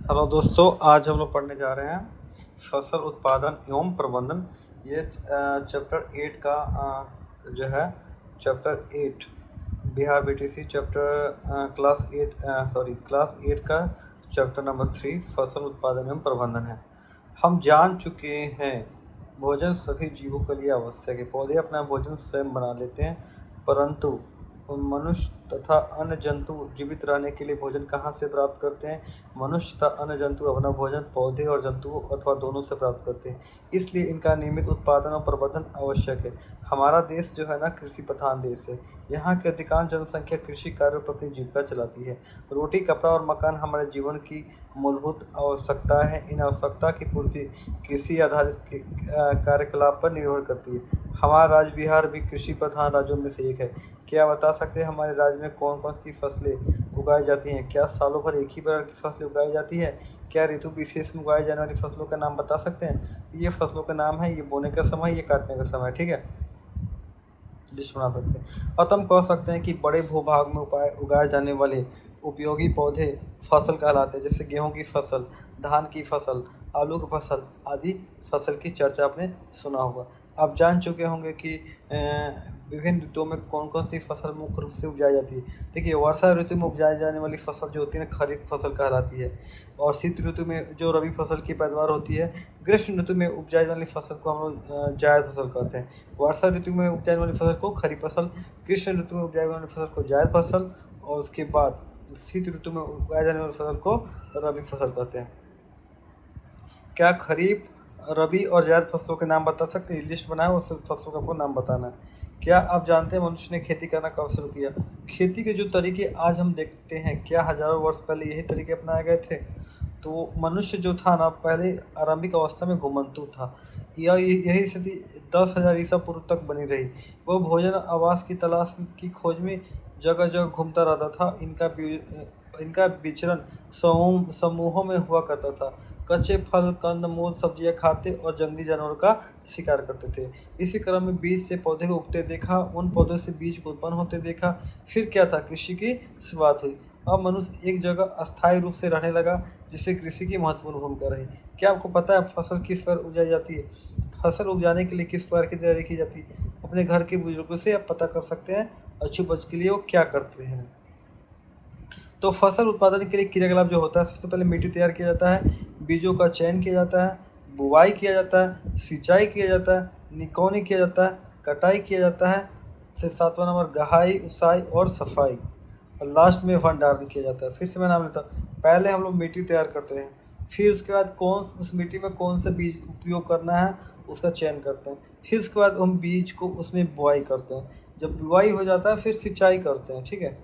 Hello दोस्तों, आज हम लोग पढ़ने जा रहे हैं फसल उत्पादन एवं प्रबंधन। ये चैप्टर 8 का जो है chapter 8 Bihar BTC chapter class 8 का चैप्टर नंबर 3 फसल उत्पादन एवं प्रबंधन है। हम जान चुके हैं भोजन सभी जीवों के लिए आवश्यक है। पौधे अपना भोजन स्वयं बना लेते हैं, परंतु मनुष्य तथा अन्य जंतु जीवित रहने के लिए भोजन कहाँ से प्राप्त करते हैं? मनुष्य तथा अन्य जंतु अपना भोजन पौधे और जंतुओं अथवा दोनों से प्राप्त करते हैं। इसलिए इनका नियमित उत्पादन और प्रबंधन आवश्यक है। हमारा देश जो है ना, कृषि प्रधान देश है। यहाँ की अधिकांश जनसंख्या कृषि कार्यों पर अपनी जीविका चलाती है। रोटी, कपड़ा और मकान हमारे जीवन की मूलभूत आवश्यकता है। इन आवश्यकता की पूर्ति कृषि आधारित कार्यकलाप पर निर्भर करती है। हमारा राज्य बिहार भी कृषि प्रधान राज्यों में से एक है। क्या बता सकते हैं हमारे राज्य में कौन कौन सी फसलें उगाई जाती हैं? क्या सालों भर एक ही प्रकार की फसलें उगाई जाती है? क्या ऋतु विशेष में उगाई जाने वाली फसलों का नाम बता सकते हैं? ये फसलों का नाम है, ये बोने का समय, ये काटने का समय। ठीक है, लिस्ट बना सकते हैं। और हम कह सकते हैं कि बड़े भूभाग में उगाए जाने वाले उपयोगी पौधे फसल कहलाते हैं। जैसे गेहूं की फसल, धान की फसल, आलू की फसल आदि फसल की चर्चा आपने सुना होगा। आप जान चुके होंगे कि विभिन्न ऋतुओं में कौन कौन सी फसल मुख्य रूप से उपजाई जाती है। देखिए, वर्षा ऋतु में उपजाई जाने वाली फसल जो होती है ना, खरीफ फसल कहलाती है। और शीत ऋतु में जो रबी फसल की पैदावार होती है, ग्रीष्म ऋतु में उपजाई जाने वाली फसल को हम लोग जायद फसल कहते हैं। वर्षा ऋतु में उपजाने वाली फसल को खरीफ फसल, ग्रीष्म ऋतु में उपजाने वाली फसल को जायद फसल, और उसके बाद शीत ऋतु में उगाए जाने वाली फसल को रबी फसल कहते हैं। क्या खरीफ, रबी और जायद फसलों के नाम बता सकते हैं? लिस्ट बनाए, उस फसलों का आपको नाम बताना है। क्या आप जानते हैं मनुष्य ने खेती करना कब शुरू किया? खेती के जो तरीके आज हम देखते हैं, क्या हजारों वर्ष पहले यही तरीके अपनाए गए थे? तो मनुष्य जो था ना, पहले आरंभिक अवस्था में घुमंतु था। यही स्थिति 10,000 ईसा पूर्व तक बनी रही। वह भोजन आवास की तलाश की खोज में जगह जगह घूमता रहता था। इनका विचरण समूहों में हुआ करता था। कच्चे फल, कंद मूल, सब्जियां खाते और जंगली जानवरों का शिकार करते थे। इसी क्रम में बीज से पौधे को उगते देखा, उन पौधों से बीज को उत्पन्न होते देखा। फिर क्या था? कृषि की शुरुआत हुई। अब मनुष्य एक जगह अस्थायी रूप से रहने लगा, जिससे कृषि की महत्वपूर्ण भूमिका रही। क्या आपको पता है फसल किस पर उपजाई जाती है? फसल उपजाने के लिए किस प्रकार की तैयारी की जाती है? अपने घर के बुजुर्गों से आप पता कर सकते हैं अच्छी उपज के लिए वो क्या करते हैं। तो फसल उत्पादन के लिए क्रियाकलाप जो होता है, सबसे पहले मिट्टी तैयार किया जाता है, बीजों का चयन किया जाता है, बुवाई किया जाता है, सिंचाई किया जाता है, निकौनी किया जाता है, कटाई किया जाता है, फिर 7वां नंबर गहाई, उसाई और सफाई, और लास्ट में भंडारण किया जाता है। फिर से मैं नाम लेता हूँ। पहले हम लोग मिट्टी तैयार करते हैं, फिर उसके बाद उस मिट्टी में कौन सा बीज उपयोग करना है उसका चयन करते हैं। फिर उसके बाद हम बीज को उसमें बुआई करते हैं। जब बुआई हो जाता है फिर सिंचाई करते हैं। ठीक है,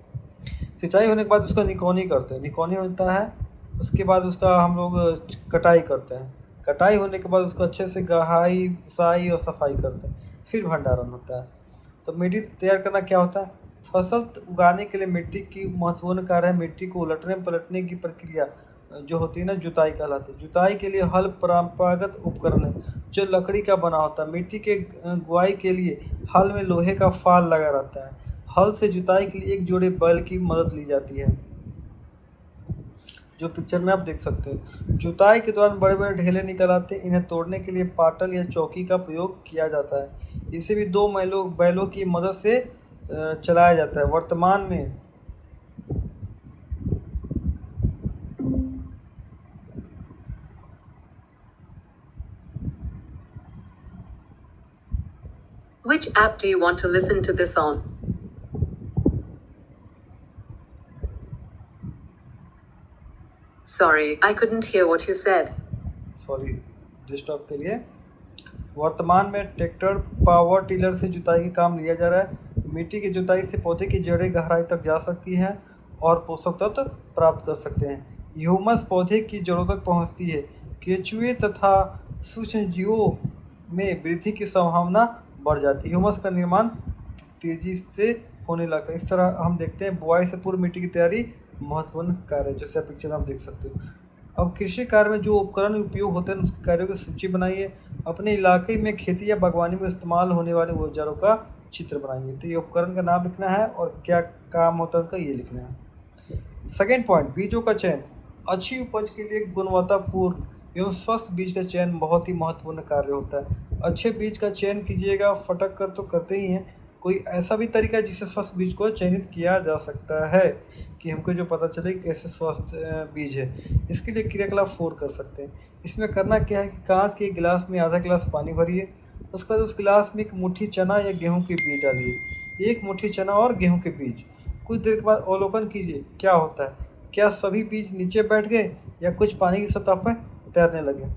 सिंचाई होने के बाद उसका निकौनी करते हैं, निकौनी होता है, उसके बाद उसका हम लोग कटाई करते हैं। कटाई होने के बाद उसको अच्छे से गहाई, उसाई और सफाई करते हैं। फिर भंडारण होता है। तो मिट्टी तैयार करना क्या होता है? फसल उगाने के लिए मिट्टी की महत्वपूर्ण कार्य है मिट्टी को उलटने पलटने की प्रक्रिया जो होती है ना, जुताई कहलाती है। जुताई के लिए हल परंपरागत उपकरण है जो लकड़ी का बना होता है। मिट्टी के गुआई के लिए हल में लोहे का फाल लगा रहता है। हल से जुताई के लिए एक जोड़े बैल की मदद ली जाती है, जो पिक्चर में आप देख सकते हो। जुताई के दौरान बड़े बड़े ढेले निकल आते हैं। इन्हें तोड़ने के लिए पाटल या चौकी का प्रयोग किया जाता है। इसे भी दो बैलों की मदद से चलाया जाता है। वर्तमान में Which app do you want to listen to this on? Sorry, I couldn't hear what you said. Sorry disturb के लिए। वर्तमान में ट्रैक्टर, पावर टिलर से जुताई का काम लिया जा रहा है। मिट्टी की जुताई से पौधे की जड़ें गहराई तक जा सकती हैं और पोषक तत्व प्राप्त कर सकते हैं। ह्यूमस पौधे की जड़ों तक पहुंचती है। केंचुए तथा सूक्ष्मजीवों में वृद्धि की संभावना बढ़ जाती है। ह्यूमस का निर्माण तेजी से होने लगता है। इस तरह हम देखते हैं बुआई से पूर्व मिट्टी की तैयारी महत्वपूर्ण कार्य है, जैसे आप पिक्चर में आप देख सकते हो। अब कृषि कार्य में जो उपकरण उपयोग होते हैं उसके कार्यों की सूची बनाइए। अपने इलाके में खेती या बागवानी में इस्तेमाल होने वाले औजारों का चित्र बनाइए। तो ये उपकरण का नाम लिखना है और क्या काम होता है उनका ये लिखना है। सेकेंड पॉइंट, बीजों का चयन। अच्छी उपज के लिए गुणवत्तापूर्ण एवं स्वस्थ बीज का चयन बहुत ही महत्वपूर्ण कार्य होता है। अच्छे बीज का चयन कीजिएगा, फटक कर तो करते ही हैं। कोई ऐसा भी तरीका है जिससे स्वस्थ बीज को चयनित किया जा सकता है कि हमको जो पता चले कि कैसे स्वस्थ बीज है। इसके लिए क्रियाकलाप 4 कर सकते हैं। इसमें करना क्या है कि कांच के गिलास में आधा गिलास पानी भरिए, उसके बाद उस गिलास में 1 मुट्ठी चना या गेहूं के बीज डालिए, 1 मुट्ठी चना और गेहूं के बीज। कुछ देर के बाद अवलोकन कीजिए क्या होता है, क्या सभी बीज नीचे बैठ गए या कुछ पानी की सतह पर तैरने लगे।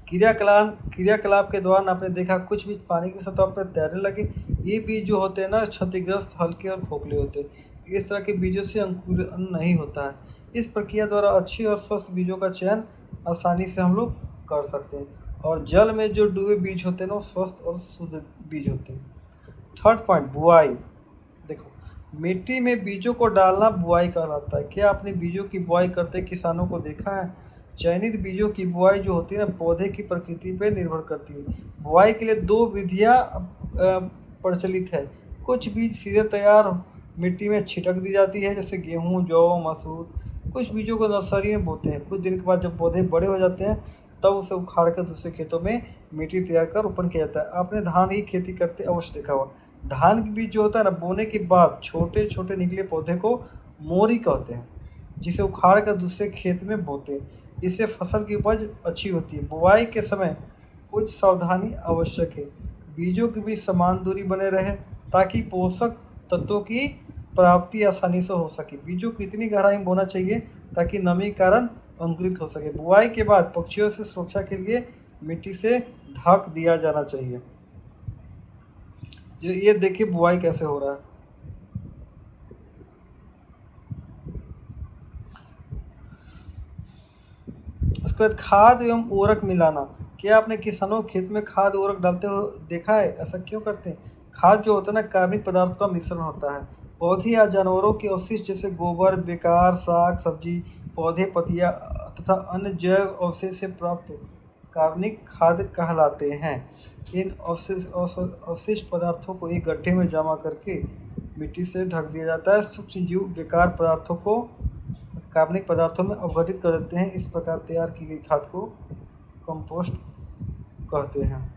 क्रियाकलाप के दौरान आपने देखा कुछ बीज पानी की सतह पर तैरने लगे। ये बीज जो होते हैं ना, क्षतिग्रस्त, हल्के और खोखले होते हैं। इस तरह के बीजों से अंकुरण नहीं होता है। इस प्रक्रिया द्वारा अच्छी और स्वस्थ बीजों का चयन आसानी से हम लोग कर सकते हैं। और जल में जो डूबे बीज होते हैं ना, वो स्वस्थ और शुद्ध बीज होते हैं। थर्ड पॉइंट, बुआई। देखो, मिट्टी में बीजों को डालना बुआई कहलाता है। क्या आपने बीजों की बुआई करते किसानों को देखा है? चयनित बीजों की बुआई जो होती है ना, पौधे की प्रकृति पर निर्भर करती है। बुआई के लिए 2 विधियाँ प्रचलित है। कुछ बीज सीधे तैयार मिट्टी में छिटक दी जाती है, जैसे गेहूँ, जौ, मसूर। कुछ बीजों को नर्सरी में बोते हैं। कुछ दिन के बाद जब पौधे बड़े हो जाते हैं तब उसे उखाड़ कर दूसरे खेतों में मिट्टी तैयार कर रोपण किया जाता है। आपने धान की खेती करते अवश्य देखा होगा। धान के बीज जो होता है ना, बोने के बाद छोटे छोटे निकले पौधे को मोरी कहते हैं, जिसे उखाड़ कर दूसरे खेत में बोते हैं। इससे फसल की उपज अच्छी होती है। बुआई के समय कुछ सावधानी आवश्यक है। बीजों के बीच समान दूरी बने रहे ताकि पोषक तत्वों की प्राप्ति आसानी से हो सके। बीजों को इतनी गहराई में बोना चाहिए ताकि नमी के कारण अंकुरित हो सके। बुआई के बाद पक्षियों से सुरक्षा के लिए मिट्टी से ढक दिया जाना चाहिए। ये देखिए बुआई कैसे हो रहा है। उसके बाद खाद एवं उर्वरक मिलाना। क्या आपने किसानों के खेत में खाद उर्वरक डालते हुए देखा है? ऐसा क्यों करते हैं? खाद जो होता है ना, कार्बनिक पदार्थ का मिश्रण होता है। पौधे या जानवरों के अवशिष्ट जैसे गोबर, बेकार साग सब्जी, पौधे पत्तियां तथा अन्य जैव अवशेष से प्राप्त कार्बनिक खाद कहलाते हैं। इन अवशिष्ट पदार्थों को एक गड्ढे में जमा करके मिट्टी से ढक दिया जाता है। सूक्ष्म जीव बेकार पदार्थों को कार्बनिक पदार्थों में अपघटित कर देते हैं। इस प्रकार तैयार की गई खाद को कंपोस्ट कहते हैं।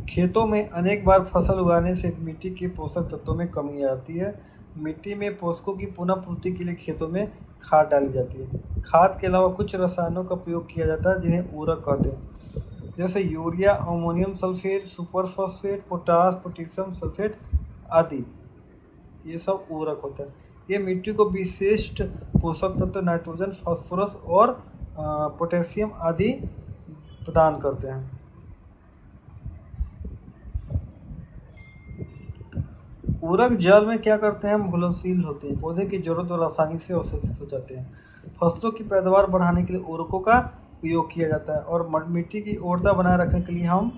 खेतों में अनेक बार फसल उगाने से मिट्टी के पोषक तत्वों में कमी आती है। मिट्टी में पोषकों की पुनः पूर्ति के लिए खेतों में खाद डाली जाती है। खाद के अलावा कुछ रसायनों का प्रयोग किया जाता है जिन्हें उर्वरक कहते हैं, जैसे urea, ammonium sulphate, super phosphate, potash, potassium sulphate आदि। ये सब उर्वरक होते हैं। ये मिट्टी को विशिष्ट पोषक तत्व नाइट्रोजन, फास्फोरस और पोटेशियम आदि प्रदान करते हैं। उर्वरक जल में क्या करते हैं? घुलनशील होते हैं, पौधे की जरूरत और आसानी से अवशोषित हो जाते हैं। फसलों की पैदावार बढ़ाने के लिए उर्वरकों का प्रयोग किया जाता है और मिट्टी की उर्वरता बनाए रखने के लिए हम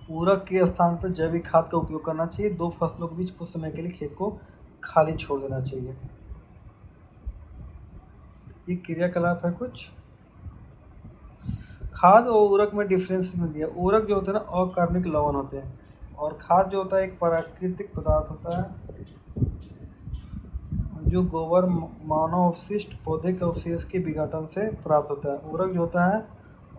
उर्वरक के स्थान पर जैविक खाद का उपयोग करना चाहिए। 2 फसलों के बीच कुछ समय के लिए खेत को खाली छोड़ देना चाहिए। ये क्रियाकलाप है कुछ। खाद और उर्वरक में डिफरेंस में दिया। उर्वरक जो होते हैं ना, अकार्बनिक लवण होते हैं, और खाद जो होता है एक प्राकृतिक पदार्थ होता है जो गोबर, मानव अवशिष्ट, पौधे के अवशेष के विघटन से प्राप्त होता है। उर्वरक जो होता है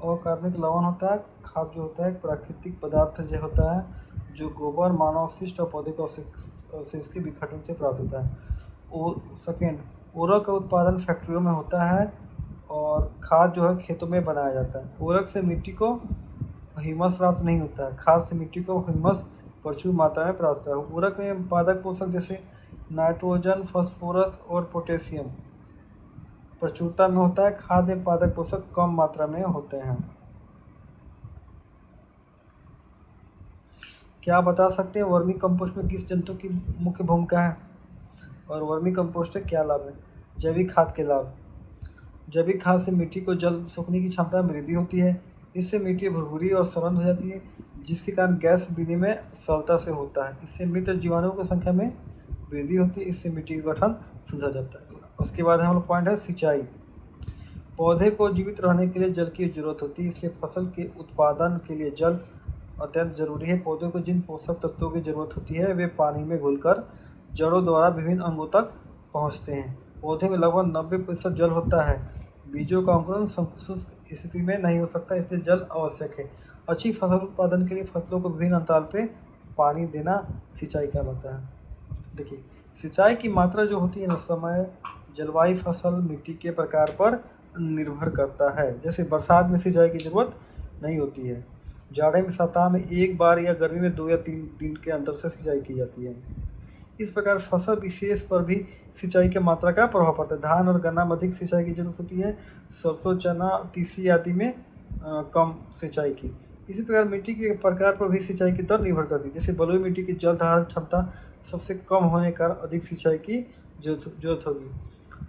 अकार्बनिक लवण होता है। खाद जो होता है एक प्राकृतिक पदार्थ जो होता है जो गोबर, मानव अवशिष्ट और पौधे के अवशेष के विघटन से प्राप्त होता है। सेकेंड, उर्वरक का उत्पादन फैक्ट्रियों में होता है और खाद जो है खेतों में बनाया जाता है। उर्वरक से मिट्टी को ह्यूमस प्राप्त नहीं होता है। खाद से मिट्टी को ह्यूमस प्रचुर मात्रा में प्राप्त होता है। उर्वरक में पादप पोषक जैसे नाइट्रोजन, फास्फोरस और पोटेशियम प्रचुरता में होता है। खाद में पादप पोषक कम मात्रा में होते हैं। क्या आप बता सकते हैं वर्मी कंपोस्ट में किस जंतु की मुख्य भूमिका है और वर्मी कंपोस्ट के क्या लाभ है? जैविक खाद के लाभ। जैविक खाद से मिट्टी को जल सोखने की क्षमता में वृद्धि होती है। इससे मिट्टी भुरभुरी और सड़न हो जाती है, जिसके कारण गैस विनिमय सरलता से होता है। इससे मित्र जीवाणुओं की संख्या में वृद्धि होती है। इससे मिट्टी का गठन सुधर जाता है। उसके बाद हमारा पॉइंट है सिंचाई। पौधे को जीवित रहने के लिए जल की जरूरत होती है, इसलिए फसल के उत्पादन के लिए जल अत्यंत जरूरी है। पौधे को जिन पोषक तत्वों की जरूरत होती है वे पानी में घुलकर जड़ों द्वारा विभिन्न अंगों तक पहुँचते हैं। पौधे में लगभग 90% जल होता है। बीजों का अंकुरण शुष्क स्थिति में नहीं हो सकता, इसलिए जल आवश्यक है। अच्छी फसल उत्पादन के लिए फसलों को विभिन्न अंतराल पे पानी देना सिंचाई कहलाता है। देखिए, सिंचाई की मात्रा जो होती है ना, समय, जलवायु, फसल, मिट्टी के प्रकार पर निर्भर करता है। जैसे बरसात में सिंचाई की जरूरत नहीं होती है। जाड़े में सप्ताह में एक बार या गर्मी में 2 या 3 दिन के अंतर से सिंचाई की जाती है। इस प्रकार फसल विशेष पर भी सिंचाई की मात्रा का प्रभाव पड़ता है। धान और गन्ना में अधिक सिंचाई की जरूरत होती है। सरसों, चना, तीसी आदि में कम सिंचाई की। इसी प्रकार मिट्टी के प्रकार पर भी सिंचाई की दर निर्भर करती है। जैसे बलुई मिट्टी की जल धारण क्षमता सबसे कम होने के कारण अधिक सिंचाई की जरूरत होगी।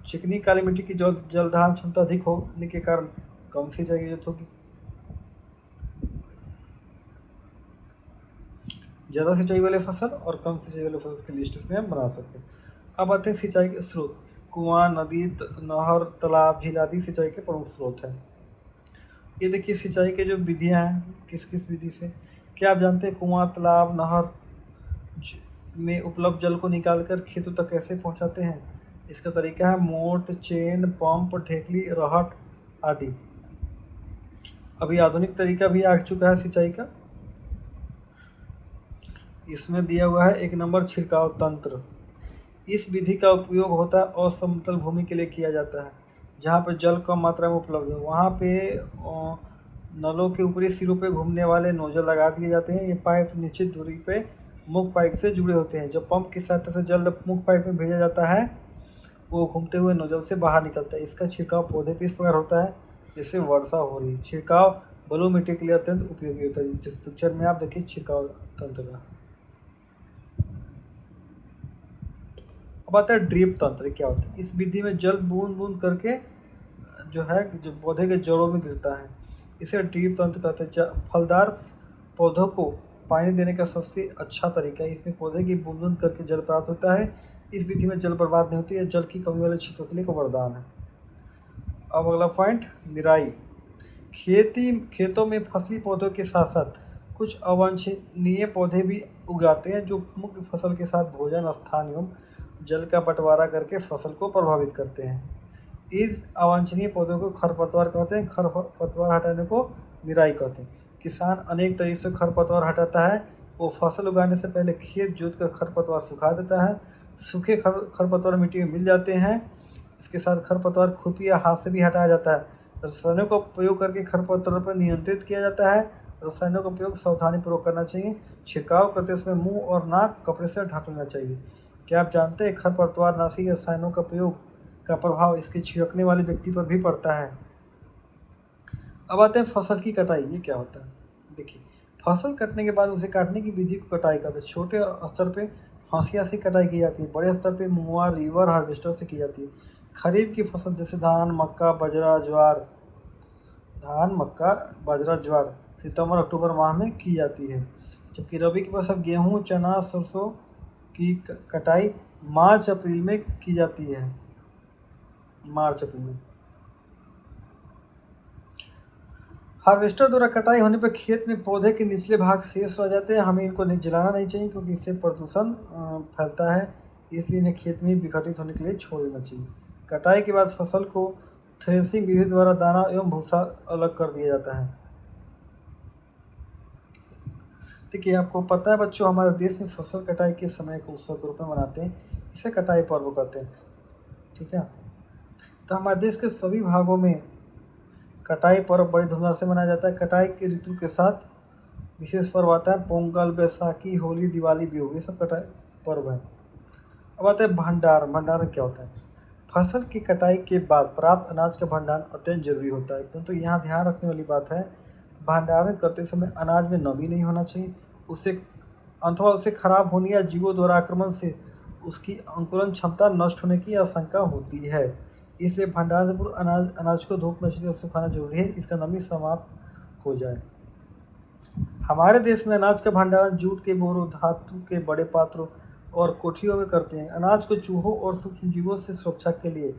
चिकनी काली मिट्टी की जल धारण क्षमता अधिक होने के कारण कम सिंचाई की जरूरत होगी। ज़्यादा सिंचाई वाले फसल और कम सिंचाई वाले फसल की लिस्ट इसमें हम बना सकते हैं। अब आते हैं सिंचाई के स्रोत। कुआं, नदी, नहर, तालाब, झील आदि सिंचाई के प्रमुख स्रोत हैं। ये देखिए सिंचाई के जो विधियाँ हैं, किस किस विधि से, क्या आप जानते हैं कुआं, तालाब, नहर में उपलब्ध जल को निकालकर खेतों तक कैसे पहुंचाते हैं? इसका तरीका है मोट, चेन, पंप, ढेकली, रहट आदि। अभी आधुनिक तरीका भी आ चुका है सिंचाई का। इसमें दिया हुआ है 1 नंबर छिड़काव तंत्र। इस विधि का उपयोग होता है असमतल भूमि के लिए किया जाता है, जहाँ पर जल कम मात्रा में उपलब्ध है। वहाँ पे नलों के ऊपरी सिरों पे घूमने वाले नोजल लगा दिए जाते हैं। ये पाइप निश्चित दूरी पे मुख्य पाइप से जुड़े होते हैं। जब पंप की सहायता से जल मुख्य पाइप में भेजा जाता है, वो घूमते हुए नोजल से बाहर निकलता है। इसका छिड़काव पौधे पे इस प्रकार होता है जैसे वर्षा हो रही है। छिड़काव बलुई मिट्टी के लिए अत्यंत उपयोगी होता है। जिस पिक्चर में आप देखिए छिड़काव तंत्र का। अब आता है ड्रिप तंत्र। क्या होता है? इस विधि में जल बूंद बूंद करके जो पौधे के जड़ों में गिरता है, इसे ड्रिप तंत्र कहते हैं। फलदार पौधों को पानी देने का सबसे अच्छा तरीका है। इसमें पौधे की बूंद बूंद करके जल प्राप्त होता है। इस विधि में जल बर्बाद नहीं होती है। जल की कमी वाले क्षेत्रों के लिए एक वरदान है। अब अगला पॉइंट, निराई। खेतों में फसली पौधों के साथ साथ कुछ अवांछनीय पौधे भी उगाते हैं, जो मुख्य फसल के साथ भोजन, स्थान एवं जल का बंटवारा करके फसल को प्रभावित करते हैं। इस अवांछनीय पौधों को खरपतवार कहते हैं। खरपतवार हटाने को निराई कहते हैं। किसान अनेक तरीके से खरपतवार हटाता है। वो फसल उगाने से पहले खेत जोतकर खरपतवार सुखा देता है। सूखे खरपतवार मिट्टी में मिल जाते हैं। इसके साथ खरपतवार खुरपी या हाथ से भी हटाया जाता है। रसायनों का उपयोग करके खरपतवार पर नियंत्रित किया जाता है। रसायनों का उपयोग सावधानीपूर्वक करना चाहिए। छिड़काव करते समय मुंह और नाक कपड़े से ढक लेना चाहिए। क्या आप जानते हैं खरपतवार नाशी रसायनों का प्रयोग का प्रभाव इसके छिड़कने वाले व्यक्ति पर भी पड़ता है? अब आते हैं फसल की कटाई। ये क्या होता है? देखिए, फसल कटने के बाद उसे काटने की विधि को कटाई कहते हैं। छोटे स्तर पे हंसिया से कटाई की जाती है। बड़े स्तर पे मुआ, रीवर, हार्वेस्टर से की जाती है। खरीफ की फसल जैसे धान, मक्का, बाजरा, ज्वार सितंबर अक्टूबर माह में की जाती है। जबकि रबी की फसल गेहूँ, चना, सरसों की कटाई मार्च अप्रैल में की जाती है। मार्च अप्रैल में हार्वेस्टर द्वारा कटाई होने पर खेत में पौधे के निचले भाग शेष रह जाते हैं। हमें इनको जलाना नहीं चाहिए, क्योंकि इससे प्रदूषण फैलता है। इसलिए इन्हें खेत में विघटित होने के लिए छोड़ देना चाहिए। कटाई के बाद फसल को थ्रेसिंग विधि द्वारा दाना एवं भूसा अलग कर दिया जाता है। देखिए, आपको पता है बच्चों, हमारे देश में फसल कटाई के समय को उत्सव के रूप में मनाते हैं। इसे कटाई पर्व कहते हैं। ठीक है, तो हमारे देश के सभी भागों में कटाई पर्व बड़ी धूमधाम से मनाया जाता है। कटाई के ऋतु के साथ विशेष पर्व आता है। पोंगल, बैसाखी, होली, दिवाली, बिहू, ये सब कटाई पर्व है। अब आता है भंडारण। भंडारण क्या होता है? फसल की कटाई के बाद प्राप्त अनाज का भंडारण अत्यंत जरूरी होता है। तो यहाँ ध्यान रखने वाली बात है, भंडारण करते समय अनाज में नमी नहीं होना चाहिए। उसे खराब होने या जीवों द्वारा आक्रमण से उसकी अंकुरण क्षमता नष्ट होने की आशंका होती है। इसलिए भंडारण से पूर्व अनाज को धूप में सुखाना जरूरी है, इसका नमी समाप्त हो जाए। हमारे देश में अनाज का भंडारण जूट के बोरों, धातु के बड़े पात्रों और कोठियों में करते हैं। अनाज को चूहों और सूक्ष्मजीवों से सुरक्षा के लिए